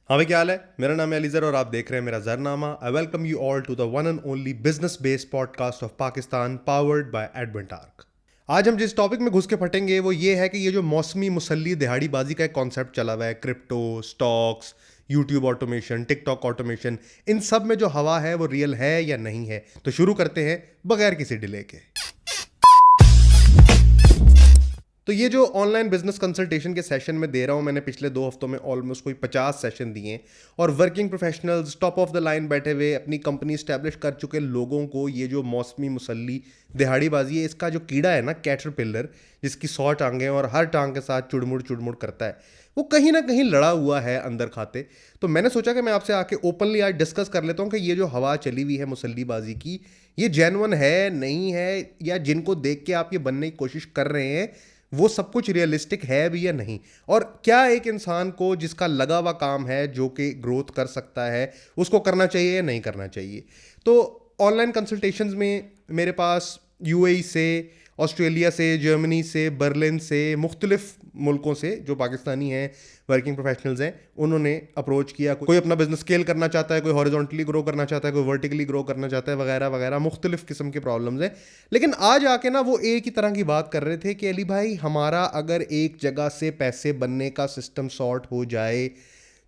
हाँ भाई, क्या हाल है। मेरा नाम है अलीजर और आप देख रहे हैं मेरा जरनामा। I welcome you all to the one and only business based podcast of Pakistan, powered by Adventark. आज हम जिस टॉपिक में घुस के फटेंगे वो ये है कि ये जो मौसमी मुसल्ली दिहाड़ीबाजी का एक कॉन्सेप्ट चला हुआ है, crypto, stocks, YouTube automation, TikTok automation, इन सब में जो हवा है वो रियल है या नहीं है। तो शुरू करते हैं बगैर किसी डिले के। तो ये जो ऑनलाइन बिजनेस कंसल्टेशन के सेशन में दे रहा हूँ, मैंने पिछले 2 हफ्तों में ऑलमोस्ट कोई 50 सेशन दिए हैं और working professionals, top of the line बैठे हुए, अपनी कंपनी स्टैब्लिश कर चुके लोगों को ये जो मौसमी मुसल्ली दिहाड़ीबाजी है, इसका जो कीड़ा है ना, कैटरपिलर, जिसकी 100 टांगें और हर टांग के साथ चुड़मुड़ चुड़मुड़ करता है, वो कहीं ना कहीं लड़ा हुआ है अंदर खाते। तो मैंने सोचा कि मैं आपसे आके ओपनली आज डिस्कस कर लेता हूँ कि ये जो हवा चली हुई है मुसल्लीबाजी की, ये जेन्युइन है, नहीं है, या जिनको देख के आप ये बनने की कोशिश कर रहे हैं वो सब कुछ रियलिस्टिक है भी या नहीं। और क्या एक इंसान को जिसका लगा हुआ काम है, जो कि ग्रोथ कर सकता है, उसको करना चाहिए या नहीं करना चाहिए। तो ऑनलाइन कंसल्टेशंस में मेरे पास यूएई से, ऑस्ट्रेलिया से, जर्मनी से, बर्लिन से, मुख्तलिफ मुल्कों से जो पाकिस्तानी हैं, वर्किंग प्रोफेशनल्स हैं, उन्होंने अप्रोच किया। कोई अपना बिजनेस स्केल करना चाहता है, कोई हॉरिजॉन्टली ग्रो करना चाहता है, कोई वर्टिकली ग्रो करना चाहता है, वगैरह वगैरह, मुख्तलिफ किस्म के प्रॉब्लम्स हैं। लेकिन आज आके ना वो एक ही तरह की बात कर रहे थे कि अली भाई, हमारा अगर एक जगह से पैसे बनने का सिस्टम सॉर्ट हो जाए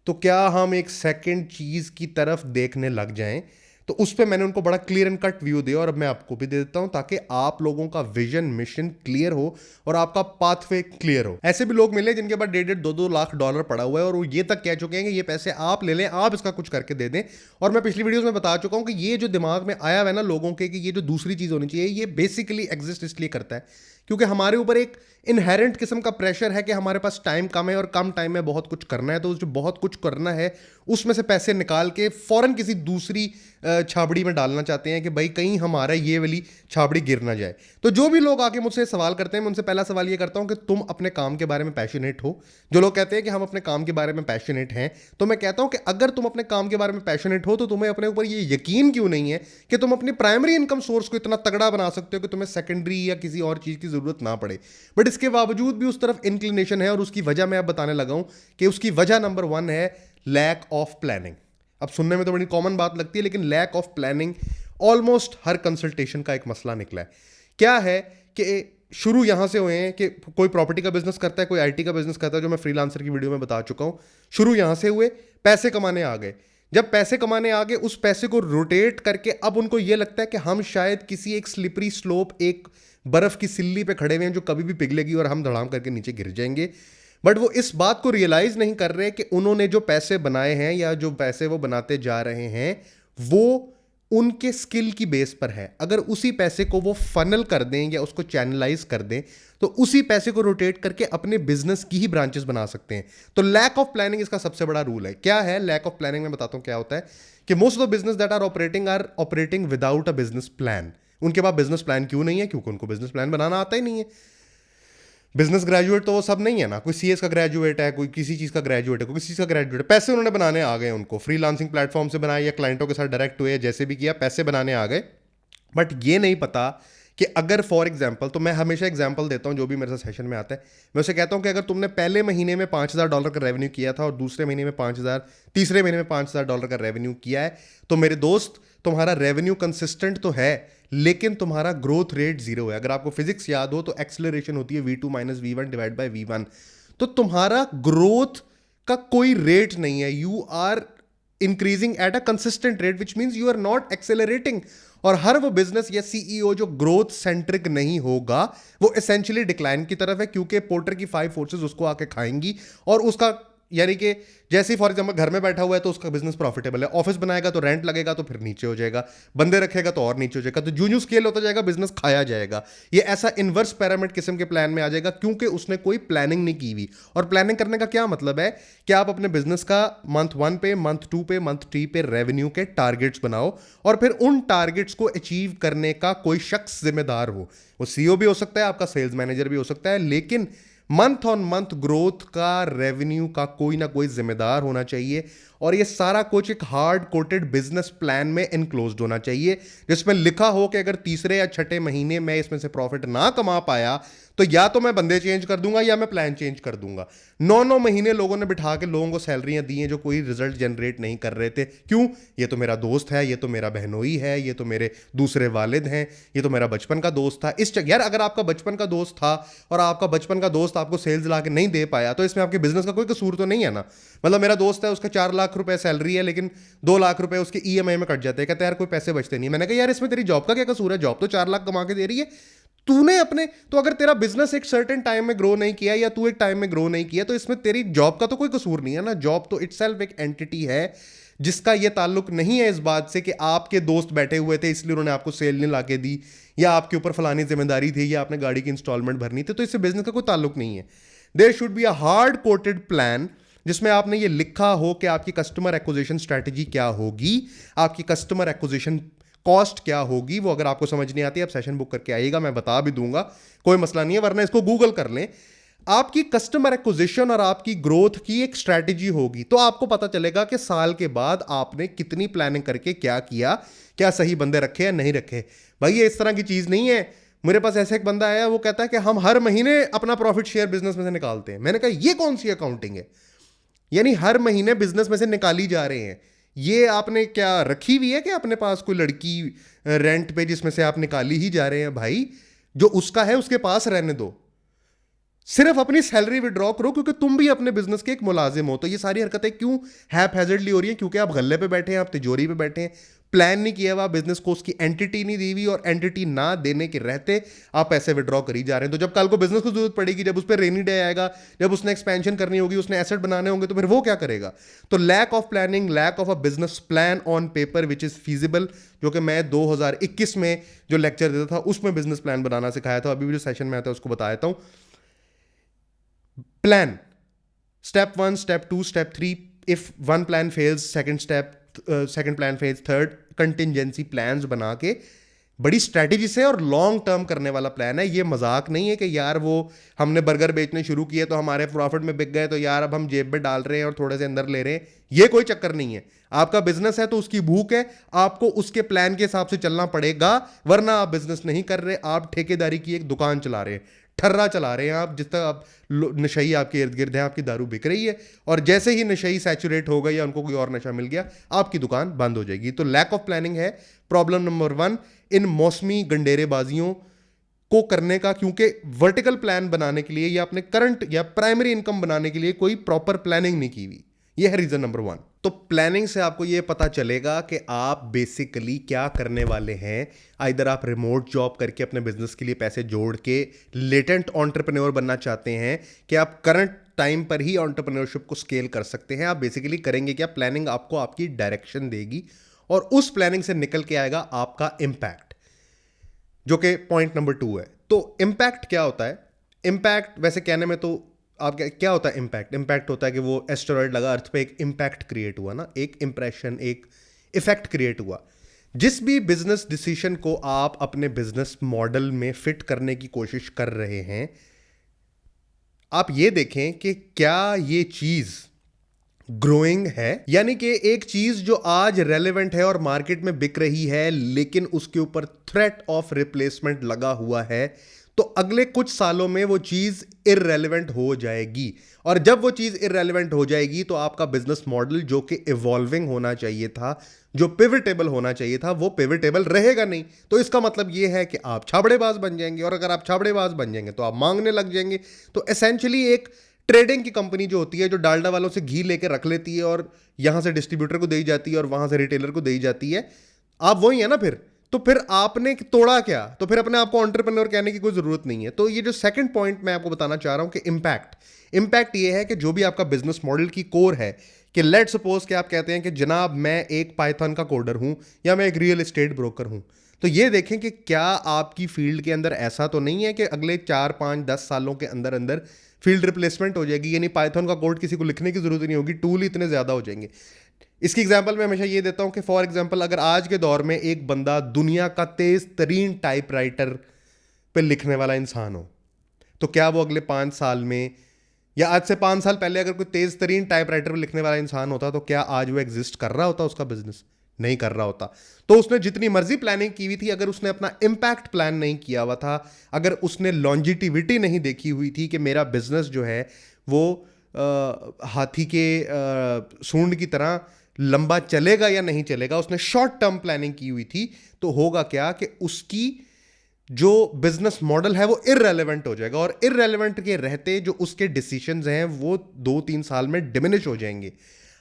तो क्या हम एक सेकंड चीज़ की तरफ देखने लग जाएं। तो उस पर मैंने उनको बड़ा क्लियर एंड कट व्यू दिया और अब मैं आपको भी दे देता हूं, ताकि आप लोगों का विजन, मिशन क्लियर हो और आपका पाथवे क्लियर हो। ऐसे भी लोग मिले जिनके पास 1.5-2 लाख डॉलर पड़ा हुआ है और वो ये तक कह चुके हैं कि ये पैसे आप ले लें, आप इसका कुछ करके दे दें। और मैं पिछली वीडियोस में बता चुका हूं कि ये जो दिमाग में आया हुआ है ना लोगों के, कि ये जो दूसरी चीज़ होनी चाहिए, ये बेसिकली एग्जिस्ट इसलिए करता है क्योंकि हमारे ऊपर एक इनहेरेंट किस्म का प्रेशर है कि हमारे पास टाइम कम है और कम टाइम में बहुत कुछ करना है। तो जो बहुत कुछ करना है उसमें से पैसे निकाल के फौरन किसी दूसरी छाबड़ी में डालना चाहते हैं कि भाई कहीं हमारा ये वाली छाबड़ी गिर ना जाए। तो जो भी लोग आके मुझसे सवाल करते हैं, मैं उनसे पहला सवाल ये करता हूं कि तुम अपने काम के बारे में पैशनेट हो। जो लोग कहते हैं कि हम अपने काम के बारे में पैशनेट हैं, तो मैं कहता हूं कि अगर तुम अपने काम के बारे में पैशनेट हो तो तुम्हें अपने ऊपर ये यकीन क्यों नहीं है कि तुम अपनी प्राइमरी इनकम सोर्स को इतना तगड़ा बना सकते हो कि तुम्हें सेकेंडरी या किसी और चीज़ की ज़रूरत ना पड़े। बट इसके बावजूद भी उस तरफ इंक्लिनेशन है और उसकी वजह मैं अब बताने लगा हूं कि उसकी वजह नंबर 1 है लैक ऑफ प्लानिंग। अब सुनने में तो बड़ी कॉमन बात लगती है, लेकिन लैक ऑफ प्लानिंग ऑलमोस्ट हर कंसल्टेशन का एक मसला निकला है। क्या है कि शुरू यहां से हुए हैं कि कोई प्रॉपर्टी का बिजनेस करता है, कोई आईटी का बिजनेस करता है, जो मैं फ्रीलांसर की वीडियो में बता चुका हूं। शुरू यहां से हुए, पैसे कमाने आ गए। जब पैसे कमाने आ गए, उस पैसे को रोटेट करके अब उनको यह लगता है कि हम शायद किसी एक स्लिपरी स्लोप, एक बर्फ की सिल्ली पे खड़े हुए हैं जो कभी भी पिघलेगी और हम धड़ाम करके नीचे गिर जाएंगे। बट वो इस बात को रियलाइज नहीं कर रहे कि उन्होंने जो पैसे बनाए हैं या जो पैसे वो बनाते जा रहे हैं वो उनके स्किल की बेस पर है। अगर उसी पैसे को वो फनल कर दें या उसको चैनलाइज कर दें तो उसी पैसे को रोटेट करके अपने बिजनेस की ही ब्रांचेस बना सकते हैं। तो लैक ऑफ प्लानिंग इसका सबसे बड़ा रूल है। क्या है लैक ऑफ प्लानिंग? मैं बताता हूं क्या होता है कि most of the business that are operating without a business plan. उनके पास बिजनेस प्लान क्यों नहीं है? क्योंकि उनको बिजनेस प्लान बनाना आता ही नहीं है। बिजनेस ग्रेजुएट तो वो सब नहीं है ना, कोई सीएस का ग्रेजुएट है, कोई किसी चीज़ का ग्रेजुएट है, कोई किसी चीज़ का ग्रेजुएट है। पैसे उन्होंने बनाने आ गए, उनको फ्रीलांसिंग प्लेटफॉर्म से बनाए या क्लाइंटों के साथ डायरेक्ट हुए, जैसे भी किया पैसे बनाने आ गए। बट ये नहीं पता कि अगर फॉर एग्जाम्पल, तो मैं हमेशा एग्जाम्पल देता हूँ जो भी मेरे साथ सेशन में आता है, मैं उसे कहता हूँ कि अगर तुमने पहले महीने में $5,000 का रेवेन्यू किया था और दूसरे महीने में 5,000, तीसरे महीने में $5,000 का रेवेन्यू किया है, तो मेरे दोस्त तुम्हारा रेवेन्यू कंसिस्टेंट तो है लेकिन तुम्हारा ग्रोथ रेट 0 है। अगर आपको फिजिक्स याद हो तो एक्सेलरेशन होती है V2 - V1 divide by V1। तो तुम्हारा ग्रोथ का कोई रेट नहीं है। You are increasing at a consistent rate, which means you are not accelerating. और हर वो बिजनेस या सीईओ जो ग्रोथ सेंट्रिक नहीं होगा वो एसेंशियली डिक्लाइन की तरफ है, क्योंकि पोर्टर की 5 फोर्सेस उसको आके खाएंगी। और उसका यानी कि जैसे ही फॉर एग्जाम्पल घर में बैठा हुआ है तो उसका बिजनेस प्रॉफिटेबल है, ऑफिस बनाएगा तो रेंट लगेगा तो फिर नीचे हो जाएगा, बंदे रखेगा तो और नीचे हो जाएगा, तो जूं स्केल होता जाएगा बिजनेस खाया जाएगा। ये ऐसा इन्वर्स पैरामिड किस्म के प्लान में आ जाएगा क्योंकि उसने कोई प्लानिंग नहीं की हुई। और प्लानिंग करने का क्या मतलब है कि आप अपने बिजनेस का मंथ 1 पे, मंथ 2 पे, मंथ 3 पे रेवेन्यू के टारगेट्स बनाओ और फिर उन टारगेट्स को अचीव करने का कोई शख्स जिम्मेदार हो। वो सीईओ भी हो सकता है, आपका सेल्स मैनेजर भी हो सकता है, लेकिन मंथ ऑन मंथ ग्रोथ का, रेवेन्यू का कोई ना कोई जिम्मेदार होना चाहिए। और ये सारा कुछ एक हार्ड कोटेड बिजनेस प्लान में इनक्लोज्ड होना चाहिए, जिसमें लिखा हो कि अगर तीसरे या छठे महीने में इसमें से प्रॉफिट ना कमा पाया तो या तो मैं बंदे चेंज कर दूंगा या मैं प्लान चेंज कर दूंगा। 9 महीने लोगों ने बिठा के लोगों को सैलरियां दी हैं जो कोई रिजल्ट जनरेट नहीं कर रहे थे। क्यों? ये तो मेरा दोस्त है, ये तो मेरा बहनोई है, ये तो मेरे दूसरे वालिद हैं, ये तो मेरा बचपन का दोस्त था। यार अगर आपका बचपन का दोस्त था और आपका बचपन का दोस्त आपको सेल्स ला के नहीं दे पाया तो इसमें आपके बिजनेस का कोई कसूर तो नहीं है ना। मतलब मेरा दोस्त है, उसका 4 लाख रुपए सैलरी है, लेकिन 2 लाख रुपए उसके ईएमआई में कट जाते हैं। कहते हैं यार कोई पैसे बचते नहीं। मैंने कहा यार इसमें तेरी जॉब का क्या कसूर है? जॉब तो 4 लाख कमा के दे रही है तूने अपने। तो अगर तेरा बिजनेस एक सर्टेन टाइम में ग्रो नहीं किया या तू एक टाइम में ग्रो नहीं किया तो इसमें तेरी जॉब का तो कोई कसूर नहीं है ना। जॉब तो इटसेल्फ एक एंटिटी है जिसका ये ताल्लुक नहीं है इस बात से कि आपके दोस्त बैठे हुए थे इसलिए उन्होंने आपको सेल नहीं लाके दी, या आपके ऊपर फलानी जिम्मेदारी थी, या आपने गाड़ी की इंस्टॉलमेंट भरनी थी। तो इससे बिजनेस का कोई ताल्लुक नहीं है। There should be a hard coated plan जिसमें आपने ये लिखा हो कि आपकी कस्टमर एक्विजिशन स्ट्रैटेजी क्या होगी, आपकी कस्टमर एक्विजिशन कॉस्ट क्या होगी। वो अगर आपको समझ नहीं आती आप सेशन बुक करके आइएगा, मैं बता भी दूंगा, कोई मसला नहीं है, वरना इसको गूगल कर लें। आपकी कस्टमर एक्विजिशन और आपकी ग्रोथ की एक स्ट्रैटेजी होगी तो आपको पता चलेगा कि साल के बाद आपने कितनी प्लानिंग करके क्या किया, क्या सही बंदे रखे या नहीं रखे। भाई ये इस तरह की चीज नहीं है। मेरे पास ऐसा एक बंदा आया, वो कहता है कि हम हर महीने अपना प्रॉफिट शेयर बिजनेस में से निकालते हैं। मैंने कहा ये कौन सी अकाउंटिंग है? यानी हर महीने बिजनेस में से निकाली जा रहे हैं। ये आपने क्या रखी हुई है कि अपने पास कोई लड़की रेंट पे जिसमें से आप निकाली ही जा रहे हैं? भाई जो उसका है उसके पास रहने दो, सिर्फ अपनी सैलरी विड्रॉ करो, क्योंकि तुम भी अपने बिजनेस के एक मुलाजिम हो। तो ये सारी हरकतें क्यों हैजर्डली हो रही हैं? क्योंकि आप गल्ले पे बैठे हैं, आप तिजोरी पे बैठे हैं, प्लान नहीं किया हुआ बिजनेस को, उसकी एंटिटी नहीं दी हुई, और एंटिटी ना देने के रहते आप पैसे विड्रॉ करी जा रहे हैं। तो जब कल को बिजनेस को जरूरत पड़ेगी, जब उस पर रेनी डे आएगा, जब उसने एक्सपेंशन करनी होगी, उसने एसेट बनाने होंगे, तो फिर वो क्या करेगा? तो lack of planning, lack of a business plan on paper which is feasible, जो कि मैं 2021 में जो लेक्चर देता था उसमें बिजनेस प्लान बनाना सिखाया था। अभी भी जो सेशन में आता है उसको बता देता हूं। Plan, step 1, step 2, step 3। If one plan fails, second step, second plan fails, third. Contingency plans बना के बड़ी स्ट्रैटेजी से और लॉन्ग टर्म करने वाला प्लान है। ये मजाक नहीं है कि यार वो हमने बर्गर बेचने शुरू किए तो हमारे प्रॉफिट में बिक गए तो यार अब हम जेब में डाल रहे हैं और थोड़े से अंदर ले रहे हैं। ये कोई चक्कर नहीं है। आपका बिजनेस है तो उसकी भूख है, आपको उसके प्लान के हिसाब से चलना पड़ेगा, वरना आप बिजनेस नहीं कर रहे, आप ठेकेदारी की एक दुकान चला रहे हैं, ठर्रा चला रहे हैं आप। जिस तक आप नशई आपके इर्द गिर्द है, आपकी दारू बिक रही है, और जैसे ही नशई सैचुरेट हो गई या उनको कोई और नशा मिल गया, आपकी दुकान बंद हो जाएगी। तो लैक ऑफ प्लानिंग है प्रॉब्लम नंबर 1 इन मौसमी गंडेरेबाजियों को करने का। क्योंकि वर्टिकल प्लान बनाने के लिए या अपने करंट या प्राइमरी इनकम बनाने के लिए कोई प्रॉपर प्लानिंग नहीं की हुई, ये है रीजन नंबर 1। तो प्लानिंग से आपको ये पता चलेगा कि आप बेसिकली क्या करने वाले हैं। आइदर आप रिमोट जॉब करके अपने बिजनेस के लिए पैसे जोड़ के लेटेंट एंटरप्रेन्योर बनना चाहते हैं, कि आप करंट टाइम पर ही एंटरप्रेन्योरशिप को स्केल कर सकते हैं। आप बेसिकली करेंगे क्या? प्लानिंग आपको आपकी डायरेक्शन देगी और उस प्लानिंग से निकल के आएगा आपका इम्पैक्ट, जो कि पॉइंट नंबर 2 है। तो इम्पैक्ट क्या होता है? इम्पैक्ट वैसे कहने में तो आप क्या होता है इम्पैक्ट? इम्पैक्ट होता है कि वो एस्टेरॉयड लगा अर्थ पे, एक इम्पैक्ट क्रिएट हुआ ना, एक इंप्रेशन, एक इफेक्ट क्रिएट हुआ। जिस भी बिजनेस डिसीजन को आप अपने बिजनेस मॉडल में फिट करने की कोशिश कर रहे हैं, आप ये देखें कि क्या ये चीज ग्रोइंग है, यानी कि एक चीज जो आज रेलेवेंट है और मार्केट में बिक रही है, लेकिन उसके ऊपर थ्रेट ऑफ रिप्लेसमेंट लगा हुआ है, तो अगले कुछ सालों में वो चीज इररेलेवेंट हो जाएगी। और जब वो चीज इररेलेवेंट हो जाएगी तो आपका बिजनेस मॉडल जो कि इवॉल्विंग होना चाहिए था, जो पिवटेबल होना चाहिए था, वो पिवटेबल रहेगा नहीं। तो इसका मतलब ये है कि आप छाबड़ेबाज बन जाएंगे, और अगर आप छाबड़ेबाज बन जाएंगे तो आप मांगने लग जाएंगे। तो एसेंशियली एक ट्रेडिंग की कंपनी जो होती है, जो डालडा वालों से घी लेकर रख लेती है और यहां से डिस्ट्रीब्यूटर को दी जाती है और वहां से रिटेलर को दी जाती है, आप वही है ना फिर। तो फिर आपने तोड़ा क्या? तो फिर अपने आप को एंटरप्रेन्योर कहने की कोई जरूरत नहीं है। तो ये जो सेकंड पॉइंट मैं आपको बताना चाह रहा हूं कि इंपैक्ट ये है कि जो भी आपका बिजनेस मॉडल की कोर है, कि लेट सपोज कि आप कहते हैं कि जनाब मैं एक पाइथन का कोडर हूं या मैं एक रियल एस्टेट ब्रोकर हूं, तो ये देखें कि क्या आपकी फील्ड के अंदर ऐसा तो नहीं है कि अगले 4, 5, 10 सालों के अंदर अंदर फील्ड रिप्लेसमेंट हो जाएगी, यानी पाइथन का कोड किसी को लिखने की जरूरत नहीं होगी, टूल ही इतने ज्यादा हो जाएंगे। इसकी एग्जांपल मैं हमेशा ये देता हूं कि फॉर एग्जांपल अगर आज के दौर में एक बंदा दुनिया का तेज तरीन टाइपराइटर पे लिखने वाला इंसान हो, तो क्या वो अगले 5 साल में, या आज से 5 साल पहले अगर कोई तेज तरीन टाइपराइटर पे लिखने वाला इंसान होता, तो क्या आज वो एग्जिस्ट कर रहा होता उसका बिजनेस? नहीं कर रहा होता। तो उसने जितनी मर्जी प्लानिंग की हुई थी, अगर उसने अपना इम्पैक्ट प्लान नहीं किया हुआ था, अगर उसने लॉन्जिटिविटी नहीं देखी हुई थी कि मेरा बिजनेस जो है वो हाथी के सूंड की तरह लंबा चलेगा या नहीं चलेगा, उसने शॉर्ट टर्म प्लानिंग की हुई थी, तो होगा क्या कि उसकी जो बिजनेस मॉडल है वो इररेलेवेंट हो जाएगा, और इररेलेवेंट के रहते जो उसके डिसीजंस हैं वो 2-3 साल में डिमिनिश हो जाएंगे।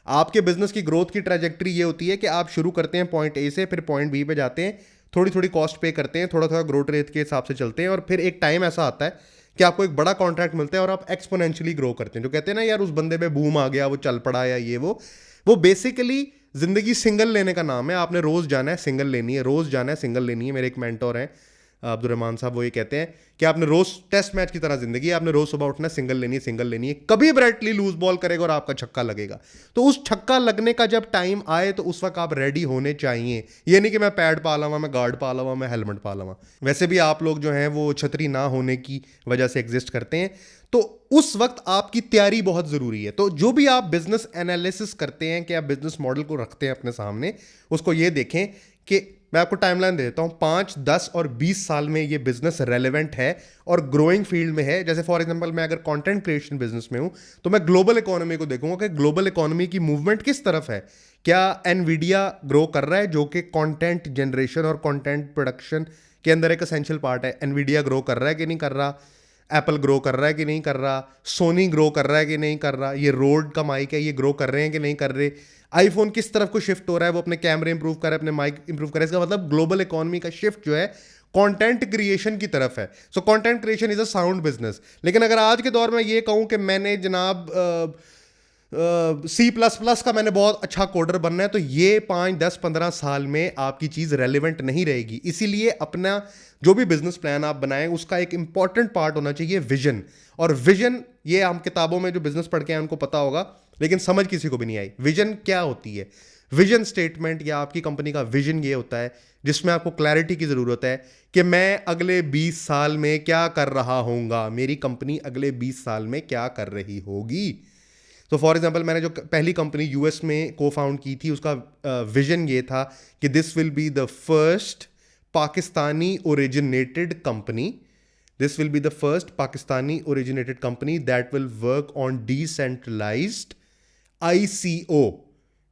आपके बिजनेस की ग्रोथ की ट्रैजेक्टरी ये होती है कि आप शुरू करते हैं पॉइंट ए से, फिर पॉइंट बी पे जाते हैं, थोड़ी थोड़ी कॉस्ट पे करते हैं, थोड़ा थोड़ा ग्रोथ रेट के हिसाब से चलते हैं, और फिर एक टाइम ऐसा आता है कि आपको एक बड़ा कॉन्ट्रैक्ट मिलता है और आप एक्सपोनेंशियली ग्रो करते हैं। जो कहते हैं ना यार उस बंदे पे बूम आ गया, वो चल पड़ा, या ये वो बेसिकली जिंदगी सिंगल लेने का नाम है। आपने रोज जाना है सिंगल लेनी है, रोज जाना है सिंगल लेनी है। मेरे एक मेंटोर हैं अब्दुल रहमान साहब, वो ये कहते हैं कि आपने रोज टेस्ट मैच की तरह जिंदगी है, आपने रोज सुबह उठना, सिंगल लेनी है, सिंगल लेनी है। कभी ब्रेटली लूज बॉल करेगा और आपका छक्का लगेगा, तो उस छक्का लगने का जब टाइम आए तो उस वक्त आप रेडी होने चाहिए। ये नहीं कि मैं पैड पा लवा, मैं गार्ड पा लवा, मैं हेलमेट पा लवा। वैसे भी आप लोग जो हैं वो छतरी ना होने की वजह से एग्जिस्ट करते हैं, तो उस वक्त आपकी तैयारी बहुत ज़रूरी है। तो जो भी आप बिजनेस एनालिसिस करते हैं कि आप बिजनेस मॉडल को रखते हैं अपने सामने, उसको ये देखें कि मैं आपको टाइमलाइन दे देता हूँ, 5, 10 और 20 साल में ये बिजनेस रेलेवेंट है और ग्रोइंग फील्ड में है। जैसे फॉर एग्जांपल मैं अगर कंटेंट क्रिएशन बिजनेस में हूँ तो मैं ग्लोबल इकोनॉमी को देखूंगा कि ग्लोबल इकोनॉमी की मूवमेंट किस तरफ है। क्या एनवीडिया ग्रो कर रहा है, जो कि कंटेंट जनरेशन और कंटेंट प्रोडक्शन के अंदर एक एसेंशियल पार्ट है। एनवीडिया ग्रो कर रहा है कि नहीं कर रहा, एप्पल ग्रो कर रहा है कि नहीं कर रहा, सोनी ग्रो कर रहा है कि नहीं कर रहा, ये रोड का माइक है ये ग्रो कर रहे हैं कि नहीं कर रहे, आईफोन किस तरफ को शिफ्ट हो रहा है, वो अपने कैमरे इंप्रूव कर रहा है, अपने माइक इंप्रूव कर रहा है। इसका मतलब ग्लोबल इकोनॉमी का शिफ्ट जो है कंटेंट क्रिएशन की तरफ है। So content creation is a sound business. लेकिन अगर आज के दौर में ये कहूं कि मैंने जनाब C++ का मैंने बहुत अच्छा कोडर बनना है, तो ये 5, 10, 15 साल में आपकी चीज़ रेलिवेंट नहीं रहेगी। इसीलिए अपना जो भी बिजनेस प्लान आप बनाएं उसका एक इंपॉर्टेंट पार्ट होना चाहिए विजन। और विजन ये हम किताबों में जो बिजनेस पढ़ के हैं उनको पता होगा, लेकिन समझ किसी को भी नहीं आई। विजन क्या होती है? विजन स्टेटमेंट या आपकी कंपनी का विजन ये होता है जिसमें आपको क्लैरिटी की ज़रूरत है कि मैं अगले 20 साल में क्या कर रहा होऊंगा, मेरी कंपनी अगले 20 साल में क्या कर रही होगी। तो फॉर एग्जांपल मैंने जो पहली कंपनी यूएस में को फाउंड की थी उसका विजन ये था कि this will be the first Pakistani originated company, this will be the first Pakistani originated company that will work on decentralised ICO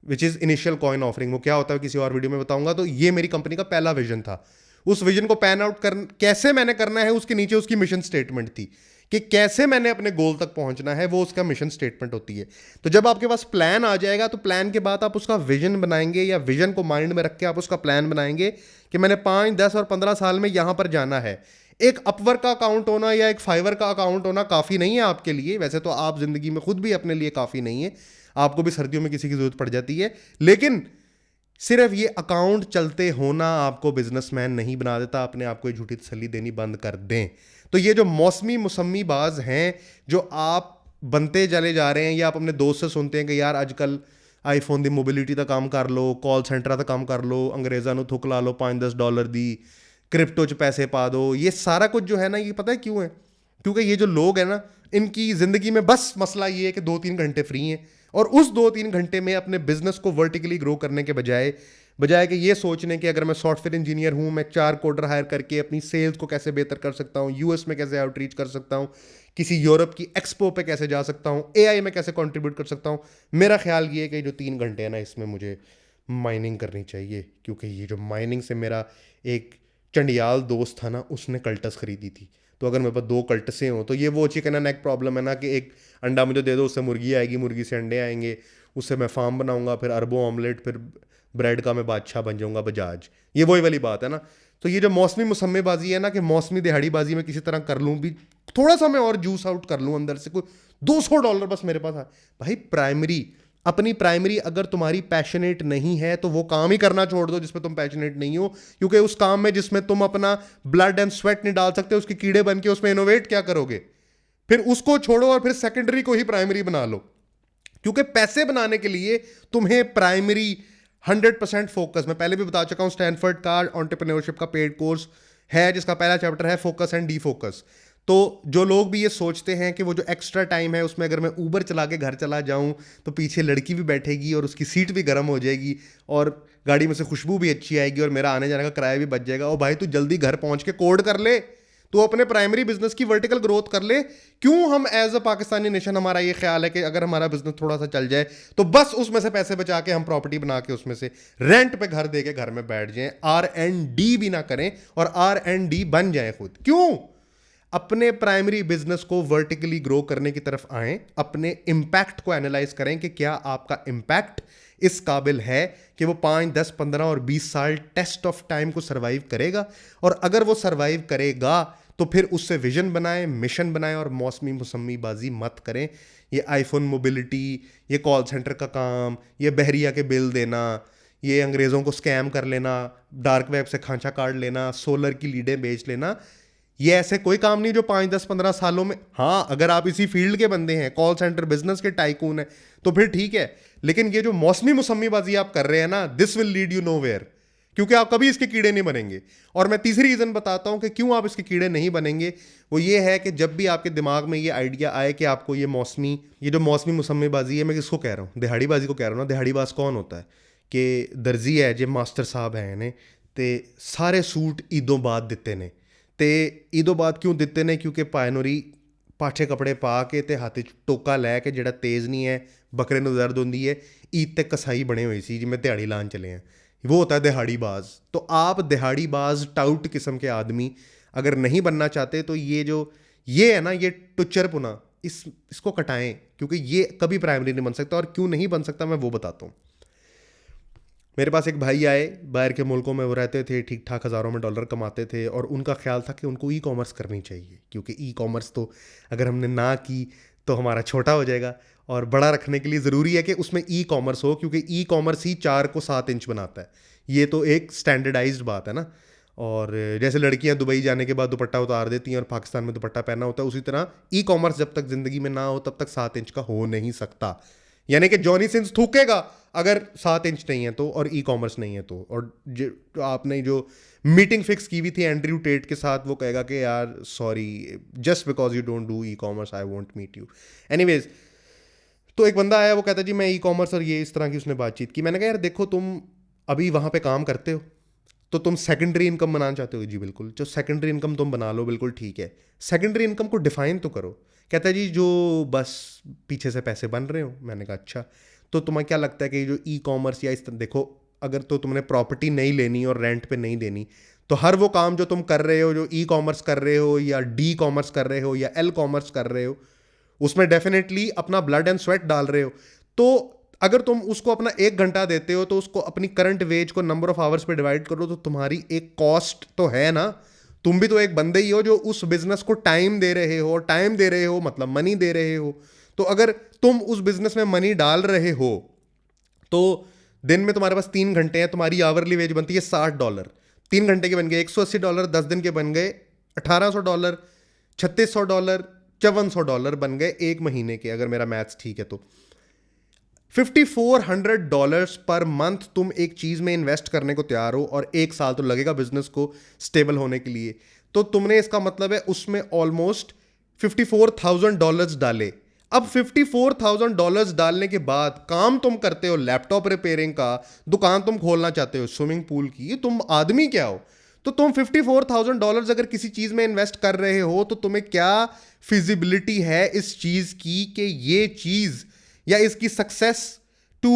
which is initial coin offering. वो क्या होता है किसी और वीडियो में बताऊंगा। तो ये मेरी कंपनी का पहला विजन था। उस विजन को पैन आउट कर कैसे मैंने करना है, उसके नीचे उसकी मिशन स्टेटमेंट थी कि कैसे मैंने अपने गोल तक पहुंचना है, वो उसका मिशन स्टेटमेंट होती है। तो जब आपके पास प्लान आ जाएगा तो प्लान के बाद आप उसका विजन बनाएंगे, या विजन को माइंड में रख के आप उसका प्लान बनाएंगे कि मैंने 5, 10 और 15 साल में यहां पर जाना है। एक अपवर्क का अकाउंट होना या एक फाइवर का अकाउंट होना काफ़ी नहीं है आपके लिए। वैसे तो आप जिंदगी में खुद भी अपने लिए काफ़ी नहीं है, आपको भी सर्दियों में किसी की जरूरत पड़ जाती है, लेकिन सिर्फ ये अकाउंट चलते होना आपको बिजनेसमैन नहीं बना देता। अपने आप को झूठी तसल्ली देनी बंद कर दें। तो ये जो मौसमी मुसम्मी बाज हैं जो आप बनते चले जा रहे हैं, या आप अपने दोस्त से सुनते हैं कि यार आजकल आईफोन दी मोबिलिटी का काम कर लो, कॉल सेंटर का काम कर लो, अंग्रेज़ों को थुक ला लो, 5-10 डॉलर दी, क्रिप्टो च पैसे पा दो। ये सारा कुछ जो है ना, ये पता है क्यों है? क्योंकि ये जो लोग हैं ना, इनकी ज़िंदगी में बस मसला ये है कि 2-3 घंटे फ्री हैं, और उस 2-3 घंटे में अपने बिजनेस को वर्टिकली ग्रो करने के बजाय कि ये सोचने कि अगर मैं सॉफ्टवेयर इंजीनियर हूँ, मैं 4 कोडर हायर करके अपनी सेल्स को कैसे बेहतर कर सकता हूँ, यूएस में कैसे आउटरीच कर सकता हूँ, किसी यूरोप की एक्सपो पे कैसे जा सकता हूँ, AI में कैसे कंट्रीब्यूट कर सकता हूँ। मेरा ख्याल ये है कि जो 3 घंटे है ना, इसमें मुझे माइनिंग करनी चाहिए। क्योंकि ये जो माइनिंग से मेरा एक चंडियाल दोस्त था ना, उसने कल्टस खरीदी थी। तो अगर मेरे पास 2 कल्टसें हों तो ये वो चिकन एंड एग प्रॉब्लम है ना, कि एक अंडा मुझे दे दो, उससे मुर्गी आएगी, मुर्गी से अंडे आएंगे, उससे मैं फार्म बनाऊंगा, फिर अरबों ऑमलेट, फिर ब्रेड का मैं बादशाह बन जाऊंगा बजाज। ये वही वाली बात है ना। तो ये जो मौसमी मुसम्मेबाजी है ना, कि मौसमी दिहाड़ीबाजी में किसी तरह कर लूँ भी, थोड़ा सा मैं और जूस आउट कर लूँ अंदर से, कोई $200 बस मेरे पास है भाई। अपनी प्राइमरी अगर तुम्हारी पैशनेट नहीं है तो वो काम ही करना छोड़ दो जिसमें तुम पैशनेट नहीं हो। क्योंकि उस काम में जिसमें तुम अपना ब्लड एंड स्वेट नहीं डाल सकते, उसके कीड़े बन के उसमें इनोवेट क्या करोगे? फिर उसको छोड़ो और फिर सेकेंडरी को ही प्राइमरी बना लो। क्योंकि पैसे बनाने के लिए तुम्हें प्राइमरी 100% फोकस, मैं पहले भी बता चुका हूं, स्टैनफोर्ड का एंटरप्रेन्योरशिप का पेड कोर्स है जिसका पहला चैप्टर है फोकस एंड डी फोकस। तो जो लोग भी ये सोचते हैं कि वो जो एक्स्ट्रा टाइम है उसमें अगर मैं ऊबर चला के घर चला जाऊं तो पीछे लड़की भी बैठेगी और उसकी सीट भी गर्म हो जाएगी और गाड़ी में से खुशबू भी अच्छी आएगी और मेरा आने जाने का किराया भी बच जाएगा, ओ भाई तू जल्दी घर पहुंच के कोड कर ले, तो अपने प्राइमरी बिजनेस की वर्टिकल ग्रोथ कर ले। क्यों हम एज अ पाकिस्तानी नेशन हमारा ये ख्याल है कि अगर हमारा बिजनेस थोड़ा सा चल जाए तो बस उसमें से पैसे बचा के हम प्रॉपर्टी बना के उसमें से रेंट पे घर दे के घर में बैठ जाएं, R&D भी ना करें और R&D बन जाए खुद। क्यों? अपने प्राइमरी बिजनेस को वर्टिकली ग्रो करने की तरफ आएं, अपने इंपैक्ट को एनालाइज करें कि क्या आपका इंपैक्ट इस काबिल है कि वो 5, 10, 15 और 20 साल टेस्ट ऑफ टाइम को सरवाइव करेगा। और अगर वो सरवाइव करेगा तो फिर उससे विजन बनाएं, मिशन बनाएं और मौसमी मुसम्मी बाजी मत करें। ये आईफोन मोबिलिटी, ये कॉल सेंटर का काम, ये बहरिया के बिल देना, ये अंग्रेज़ों को स्कैम कर लेना, डार्क वेब से खांचा काट लेना, सोलर की लीडें बेच लेना, ये ऐसे कोई काम नहीं जो 5, 10, 15 सालों में। हाँ, अगर आप इसी फील्ड के बंदे हैं, कॉल सेंटर बिजनेस के टाइकून हैं, तो फिर ठीक है। लेकिन ये जो मौसमी मुसम्मीबाजी आप कर रहे हैं ना, this will lead you nowhere, क्योंकि आप कभी इसके कीड़े नहीं बनेंगे। और मैं तीसरी रीज़न बताता हूं कि क्यों आप इसके कीड़े नहीं बनेंगे। वो ये है कि जब भी आपके दिमाग में ये आइडिया आए कि आपको ये जो मौसमी मुसम्मीबाजी है, मैं किसको कह रहा हूँ, दिहाड़ीबाजी को कह रहा हूँ ना। दिहाड़ीबाज कौन होता है कि दर्जी है जो मास्टर साहब हैं ने ते सारे सूट ईदों बाद दिते ने, ते ईदों बाद क्यों दिते ने, क्योंकि पायनोरी पाठे कपड़े पा के ते हाथ टोका लैके जेड़ा तेज़ नहीं है, बकरे नूं दर्द होंदी है, ईद तक कसाई बने हुए सी जिमें दिहाड़ी लान चले हैं, वो होता है दिहाड़ीबाज। तो आप दिहाड़ीबाज टाउट किस्म के आदमी अगर नहीं बनना चाहते तो ये है ना, ये टुच्चरपुना, इसको कटाएं, क्योंकि ये कभी प्राइमरी नहीं बन सकता। और क्यों नहीं बन सकता मैं वो बताता हूँ। मेरे पास एक भाई आए, बाहर के मुल्कों में वो रहते थे, ठीक ठाक हज़ारों में डॉलर कमाते थे, और उनका ख्याल था कि उनको ई कॉमर्स करनी चाहिए, क्योंकि ई कॉमर्स तो अगर हमने ना की तो हमारा छोटा हो जाएगा, और बड़ा रखने के लिए ज़रूरी है कि उसमें ई कॉमर्स हो, क्योंकि ई कॉमर्स ही 4 को 7 इंच बनाता है। ये तो एक स्टैंडर्डाइज्ड बात है ना। और जैसे लड़कियां दुबई जाने के बाद दुपट्टा उतार देती हैं और पाकिस्तान में दुपट्टा पहना होता है, उसी तरह ई कॉमर्स जब तक ज़िंदगी में ना हो तब तक 7 इंच का हो नहीं सकता। यानी कि जॉनी सिंस थूकेगा अगर 7 इंच नहीं है तो, और ई कॉमर्स नहीं है तो। और जो आपने जो मीटिंग फिक्स की हुई थी एंड्रयू टेट के साथ, वो कहेगा कि यार sorry, just because you don't do e commerce I won't meet you. Anyways, तो एक बंदा आया, वो कहता जी मैं ई कॉमर्स, और ये इस तरह की उसने बातचीत की। मैंने कहा यार देखो, तुम अभी वहाँ पे काम करते हो तो तुम सेकेंडरी इनकम बनाना चाहते हो, जी बिल्कुल, जो सेकेंडरी इनकम तुम बना लो, बिल्कुल ठीक है। सेकेंडरी इनकम को डिफाइन तो करो। कहता है जी जो बस पीछे से पैसे बन रहे हो। मैंने कहा अच्छा, तो तुम्हें क्या लगता है कि जो ई कॉमर्स या इस तरह, देखो अगर तो तुमने प्रॉपर्टी नहीं लेनी और रेंट पे नहीं देनी, तो हर वो काम जो तुम कर रहे हो, जो ई कॉमर्स कर रहे हो या डी कॉमर्स कर रहे हो या एल कॉमर्स कर रहे हो, उसमें डेफिनेटली अपना ब्लड एंड स्वेट डाल रहे हो। तो अगर तुम उसको अपना 1 घंटा देते हो तो उसको अपनी करंट वेज को नंबर ऑफ आवर्स पे डिवाइड करो, तो तुम्हारी एक कॉस्ट तो है ना। तुम भी तो एक बंदे ही हो जो उस बिजनेस को टाइम दे रहे हो। टाइम दे रहे हो मतलब मनी दे रहे हो। तो अगर तुम उस बिजनेस में मनी डाल रहे हो तो दिन में तुम्हारे पास 3 घंटे हैं, तुम्हारी आवरली वेज बनती है $60। 3 घंटे के बन गए $180, 10 दिन के बन गए $1800, $3600, $5400 बन गए एक महीने के, अगर मेरा मैथ्स ठीक है तो। $5400 पर मंथ तुम एक चीज में इन्वेस्ट करने को तैयार हो, और 1 साल तो लगेगा बिजनेस को स्टेबल होने के लिए। तो तुमने, इसका मतलब है उसमें ऑलमोस्ट $54,000 डाले। अब $54,000 डालने के बाद काम तुम करते हो लैपटॉप रिपेयरिंग का, दुकान तुम खोलना चाहते हो स्विमिंग पूल की, तुम आदमी क्या हो? तो तुम $54,000 अगर किसी चीज में इन्वेस्ट कर रहे हो तो तुम्हें क्या फिजिबिलिटी है इस चीज की कि ये चीज या इसकी सक्सेस टू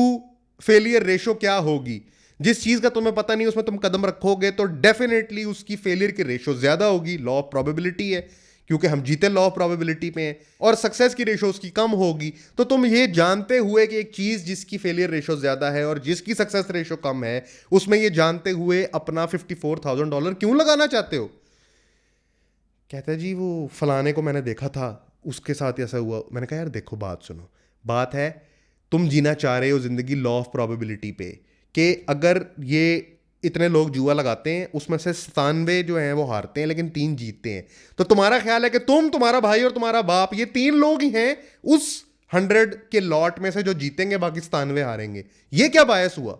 फेलियर रेशो क्या होगी? जिस चीज का तुम्हें पता नहीं उसमें तुम कदम रखोगे तो डेफिनेटली उसकी फेलियर की रेशो ज्यादा होगी। लॉ ऑफ प्रोबेबिलिटी है, क्योंकि हम जीते लॉ ऑफ प्रोबेबिलिटी पे हैं। और सक्सेस की रेशो उसकी कम होगी। तो तुम ये जानते हुए कि एक चीज जिसकी फेलियर रेशो ज्यादा है और जिसकी सक्सेस रेशो कम है, उसमें ये जानते हुए अपना $54,000 क्यों लगाना चाहते हो? कहता है जी वो फलाने को मैंने देखा था, उसके साथ ऐसा हुआ। मैंने कहा यार देखो, बात सुनो, बात है तुम जीना चाह रहे हो जिंदगी लॉ ऑफ प्रोबेबिलिटी पे, कि अगर ये इतने लोग जुआ लगाते हैं उसमें से 97 जो हैं वो हारते हैं लेकिन 3 जीतते हैं, तो तुम्हारा ख्याल है कि तुम, तुम्हारा भाई और तुम्हारा बाप, ये 3 लोग ही हैं उस 100 के लॉट में से जो जीतेंगे, बाकी 97 हारेंगे। ये क्या बायस हुआ?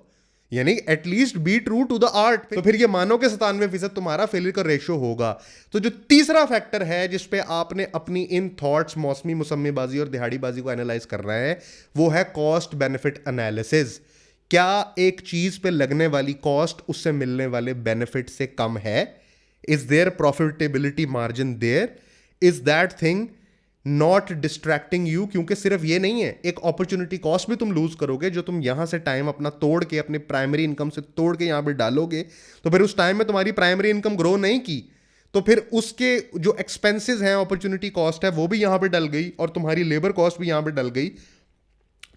यानी at least be true to the art. तो फिर ये मानो कि 97% तुम्हारा फेलियर का रेशियो होगा। तो जो तीसरा फैक्टर है जिस पे आपने अपनी इन थॉट्स मौसमी मौसमीबाजी और दिहाड़ीबाजी को एनालाइज करना है, वो है कॉस्ट बेनिफिट एनालिसिस। क्या एक चीज पे लगने वाली कॉस्ट उससे मिलने वाले बेनिफिट से कम है? Is there profitability margin there? Is that thing not distracting you? क्योंकि सिर्फ ये नहीं है, एक अपॉर्चुनिटी कॉस्ट भी तुम लूज करोगे। जो तुम यहां से टाइम अपना तोड़ के, अपने प्राइमरी इनकम से तोड़ के यहां पे डालोगे, तो फिर उस टाइम में तुम्हारी प्राइमरी इनकम ग्रो नहीं की, तो फिर उसके जो एक्सपेंसेस हैं, अपॉर्चुनिटी कॉस्ट है, वो भी यहां पे डल गई और तुम्हारी लेबर कॉस्ट भी यहां पे डल गई।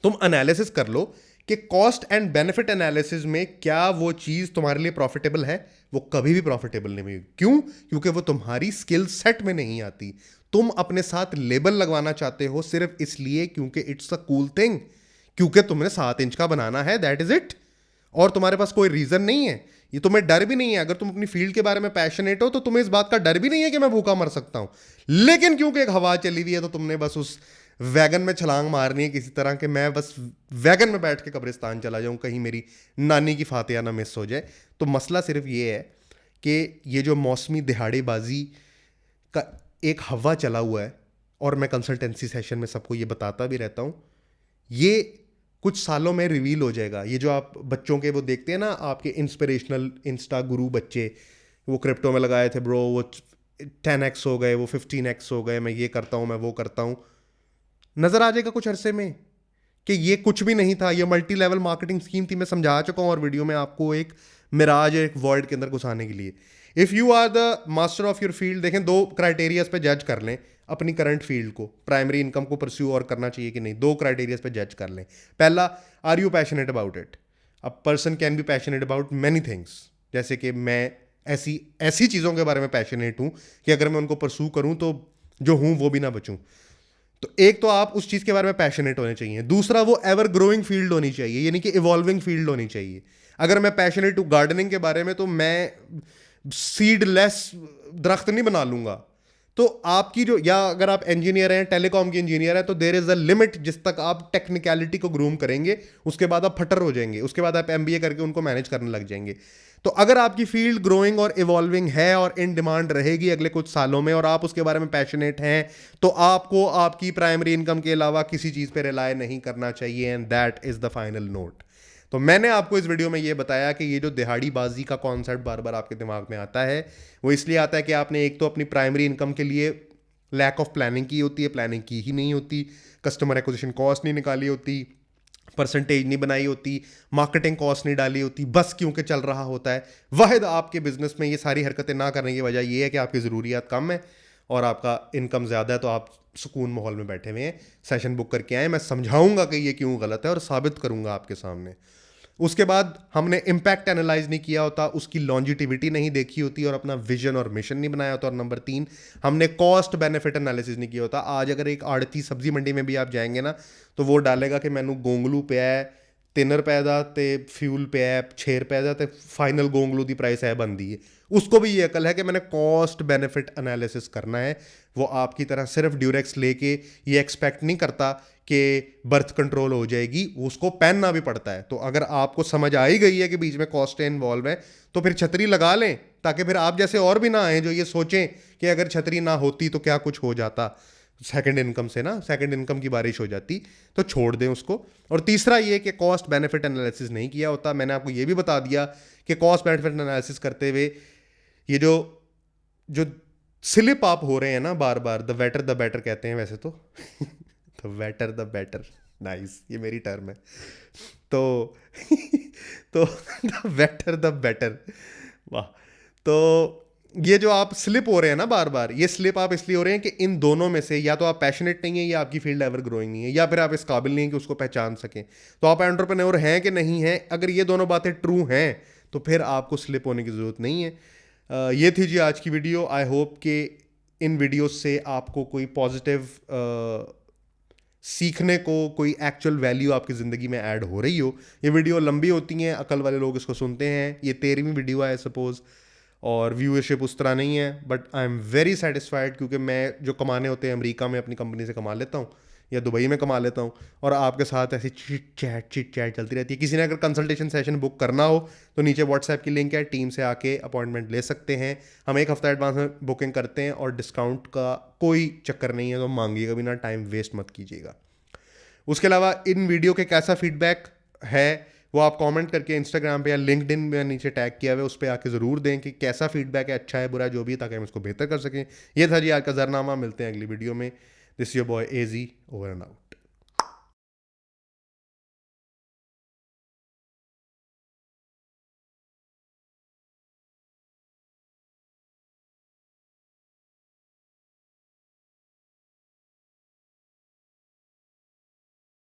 तुम एनालिसिस कर लो कि कॉस्ट एंड बेनिफिट एनालिसिस में क्या वो चीज तुम्हारे लिए प्रॉफिटेबल है? वो कभी भी प्रॉफिटेबल नहीं हुई। क्यों? क्योंकि वो तुम्हारी स्किल सेट में नहीं आती। तुम अपने साथ लेबल लगवाना चाहते हो सिर्फ इसलिए क्योंकि इट्स अ कूल थिंग, क्योंकि तुमने 7 इंच का बनाना है, दैट इज इट। और तुम्हारे पास कोई रीजन नहीं है, ये तुम्हें डर भी नहीं है। अगर तुम अपनी फील्ड के बारे में पैशनेट हो तो तुम्हें इस बात का डर भी नहीं है कि मैं भूखा मर सकता हूं। लेकिन क्योंकि एक हवा चली हुई है तो तुमने बस उस वैगन में छलांग मारनी है किसी तरह के, मैं बस वैगन में बैठ के कब्रिस्तान चला जाऊं, कहीं मेरी नानी की फातिया ना मिस हो जाए। तो मसला सिर्फ ये है कि ये जो मौसमी दिहाड़ीबाजी का एक हवा चला हुआ है, और मैं कंसल्टेंसी सेशन में सबको ये बताता भी रहता हूँ, ये कुछ सालों में रिवील हो जाएगा। ये जो आप बच्चों के वो देखते हैं ना, आपके इंस्पिरेशनल इंस्टा गुरु बच्चे, वो क्रिप्टो में लगाए थे ब्रो, वो 10x हो गए, वो 15x हो गए, मैं ये करता हूँ, मैं वो करता हूँ। नजर आ जाएगा कुछ अरसे में कि ये कुछ भी नहीं था, ये मल्टी लेवल मार्केटिंग स्कीम थी। मैं समझा चुका हूँ और वीडियो में आपको एक मिराज, एक वर्ल्ड के अंदर घुसाने के लिए। If you are the master of your field, देखें 2 क्राइटेरियाज पे जज कर लें अपनी करंट फील्ड को, प्राइमरी इनकम को परस्यू और करना चाहिए कि नहीं। 2 क्राइटेरियाज पे जज कर लें। पहला, are you passionate about it? A person can be passionate about many things, जैसे कि मैं ऐसी ऐसी चीज़ों के बारे में पैशनेट हूँ कि अगर मैं उनको परस्यू करूँ तो जो हूँ वो भी ना बचूँ। तो एक तो आप उस चीज़ के बारे में पैशनेट होने चाहिए। दूसरा, वो एवर ग्रोइंग फील्ड होनी चाहिए, यानी कि इवॉल्विंग फील्ड होनी चाहिए। अगर मैं पैशनेट हूँ गार्डनिंग के बारे में तो मैं सीडलेस दरख्त नहीं बना लूंगा। तो आपकी जो, या अगर आप इंजीनियर हैं, टेलीकॉम के इंजीनियर हैं, तो देयर इज अ लिमिट जिस तक आप टेक्निकलिटी को ग्रूम करेंगे, उसके बाद आप फटर हो जाएंगे, उसके बाद आप एमबीए करके उनको मैनेज करने लग जाएंगे। तो अगर आपकी फील्ड ग्रोइंग और इवॉल्विंग है और इन डिमांड रहेगी अगले कुछ सालों में, और आप उसके बारे में पैशनेट हैं, तो आपको आपकी प्राइमरी इनकम के अलावा किसी चीज़ पे रिलाय नहीं करना चाहिए। And that is the final note. तो मैंने आपको इस वीडियो में ये बताया कि ये जो दिहाड़ीबाजी का कॉन्सेप्ट बार बार आपके दिमाग में आता है, वो इसलिए आता है कि आपने एक तो अपनी प्राइमरी इनकम के लिए लैक ऑफ प्लानिंग की होती है, प्लानिंग की ही नहीं होती, कस्टमर एक्विजिशन कॉस्ट नहीं निकाली होती, परसेंटेज नहीं बनाई होती, मार्केटिंग कॉस्ट नहीं डाली होती, बस क्योंकि चल रहा होता है। वाहिद आपके बिजनेस में ये सारी हरकतें ना करने की वजह ये है कि आपकी ज़रूरियात कम है और आपका इनकम ज़्यादा है, तो आप सुकून माहौल में बैठे हुए हैं। सेशन बुक करके आए, मैं समझाऊंगा कि ये क्यों गलत है और साबित करूंगा आपके सामने। उसके बाद हमने इम्पैक्ट एनालाइज नहीं किया होता, उसकी लॉन्जिटिविटी नहीं देखी होती और अपना विजन और मिशन नहीं बनाया होता। और नंबर 3, हमने कॉस्ट बेनिफिट एनालिसिस नहीं किया होता। आज अगर एक आड़ती सब्जी मंडी में भी आप जाएंगे ना, तो वो डालेगा कि मैनू गोंगलू पे है 3 रुपए का, ते फ्यूल पे है 6 रुपए का, ते फाइनल गोंगलू की प्राइस है बनती है। उसको भी ये अकल है कि मैंने कॉस्ट बेनिफिट एनालिसिस करना है। वो आपकी तरह सिर्फ ड्यूरेक्स लेके ये एक्सपेक्ट नहीं करता कि बर्थ कंट्रोल हो जाएगी, उसको पहनना भी पड़ता है। तो अगर आपको समझ आ ही गई है कि बीच में कॉस्ट इन्वॉल्व है, तो फिर छतरी लगा लें, ताकि फिर आप जैसे और भी ना आए जो ये सोचें कि अगर छतरी ना होती तो क्या कुछ हो जाता, सेकंड इनकम से ना, सेकंड इनकम की बारिश हो जाती। तो छोड़ दें उसको। और तीसरा ये कि कॉस्ट बेनिफिट एनालिसिस नहीं किया होता। मैंने आपको ये भी बता दिया कि कॉस्ट बेनिफिट एनालिसिस करते हुए ये जो जो स्लिप आप हो रहे हैं ना बार बार, द बेटर द बेटर कहते हैं वैसे तो the better the better, nice, ये मेरी टर्म है। तो तो द बेटर द बेटर, वाह। तो ये जो आप स्लिप हो रहे हैं ना बार बार, ये स्लिप आप इसलिए हो रहे हैं कि इन दोनों में से या तो आप पैशनेट नहीं है, या आपकी फील्ड एवर ग्रोइंग नहीं है, या फिर आप इस काबिल नहीं है कि उसको पहचान सकें। तो आप एंटरप्रेन्योर हैं कि नहीं हैं? अगर ये दोनों बातें ट्रू हैं तो फिर आपको स्लिप होने की ज़रूरत नहीं है। ये थी जी आज की वीडियो। आई होप कि इन वीडियो से आपको कोई पॉजिटिव सीखने को, कोई एक्चुअल वैल्यू आपकी ज़िंदगी में ऐड हो रही हो। ये वीडियो लंबी होती हैं, अकल वाले लोग इसको सुनते हैं। ये 13वीं वीडियो है सपोज़, और व्यूअरशिप उस तरह नहीं है, but I am very satisfied, क्योंकि मैं जो कमाने होते हैं अमेरिका में अपनी कंपनी से कमा लेता हूँ, या दुबई में कमा लेता हूँ, और आपके साथ ऐसी चिट चैट चलती रहती है। किसी ने अगर कंसल्टेशन सेशन बुक करना हो तो नीचे व्हाट्सएप की लिंक है, टीम से आके अपॉइंटमेंट ले सकते हैं। हम 1 हफ्ता एडवांस में बुकिंग करते हैं और डिस्काउंट का कोई चक्कर नहीं है, तो मांगिएगा भी ना, टाइम वेस्ट मत कीजिएगा। उसके अलावा इन वीडियो के कैसा फीडबैक है वो आप कमेंट करके इंस्टाग्राम पे या लिंक्डइन में नीचे टैग किया हुआ है उस पर आके ज़रूर दें कि कैसा फीडबैक है, अच्छा है बुरा जो भी है, ताकि हम इसको बेहतर कर सकें। ये था जी आज का ज़रनामा, मिलते हैं अगली वीडियो में। This your boy AG, over and out.